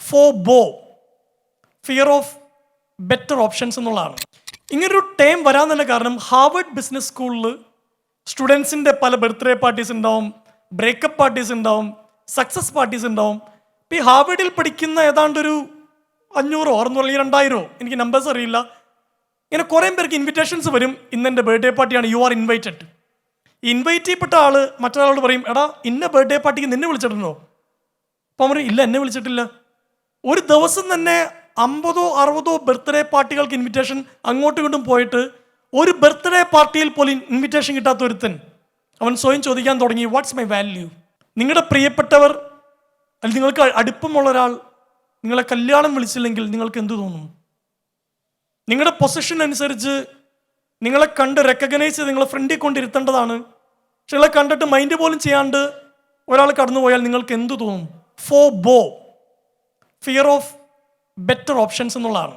FOBO, fear of better options എന്നുള്ളതാണ്. ഇങ്ങനൊരു time വരാൻ തന്നെ കാരണം ഹാർവേഡ് ബിസിനസ് സ്കൂളിൽ സ്റ്റുഡൻസിൻ്റെ പല ബർത്ത്ഡേ പാർട്ടീസ് ഉണ്ടാവും, ബ്രേക്കപ്പ് പാർട്ടീസ് ഉണ്ടാവും, സക്സസ് പാർട്ടീസ് ഉണ്ടാവും. ഇപ്പോൾ ഈ ഹാർവേഡിൽ പഠിക്കുന്ന ഏതാണ്ടൊരു 500 600 അല്ലെങ്കിൽ 2000 എനിക്ക് നമ്പേഴ്സ് അറിയില്ല, ഇങ്ങനെ കുറേ പേർക്ക് ഇൻവിറ്റേഷൻസ് വരും. ഇന്നെൻ്റെ ബർത്ത്ഡേ പാർട്ടിയാണ്, യു ആർ ഇൻവൈറ്റഡ്. ഈ ഇൻവൈറ്റ് ചെയ്യപ്പെട്ട ആൾ മറ്റൊരാളോട് പറയും, എടാ ഇന്ന ബർത്ത്ഡേ പാർട്ടിക്ക് നിന്നെ വിളിച്ചിട്ടുണ്ടോ? അപ്പം പറയും, ഇല്ല എന്നെ വിളിച്ചിട്ടില്ല. ഒരു ദിവസം തന്നെ 50 60 ബർത്ത്ഡേ പാർട്ടികൾക്ക് ഇൻവിറ്റേഷൻ അങ്ങോട്ടും ഇങ്ങോട്ടും പോയിട്ട് ഒരു ബർത്ത്ഡേ പാർട്ടിയിൽ പോലും ഇൻവിറ്റേഷൻ കിട്ടാത്ത ഒരുത്തൻ അവൻ സ്വയം ചോദിക്കാൻ തുടങ്ങി, വാട്ട്സ് മൈ വാല്യൂ? നിങ്ങളുടെ പ്രിയപ്പെട്ടവർ അല്ലെങ്കിൽ നിങ്ങൾക്ക് അടുപ്പമുള്ള ഒരാൾ നിങ്ങളെ കല്യാണം വിളിച്ചില്ലെങ്കിൽ നിങ്ങൾക്ക് എന്തു തോന്നും? നിങ്ങളുടെ പൊസിഷൻ അനുസരിച്ച് നിങ്ങളെ കണ്ട് റെക്കഗ്നൈസ് ചെയ്ത് നിങ്ങളെ ഫ്രണ്ടിൽ കൊണ്ടിരുത്തേണ്ടതാണ്. പക്ഷെ നിങ്ങളെ കണ്ടിട്ട് മൈൻഡ് പോലും ചെയ്യാണ്ട് ഒരാൾ കടന്നു പോയാൽ നിങ്ങൾക്ക് എന്തു തോന്നും? FOBO, fear of better options എന്നുള്ളതാണ്.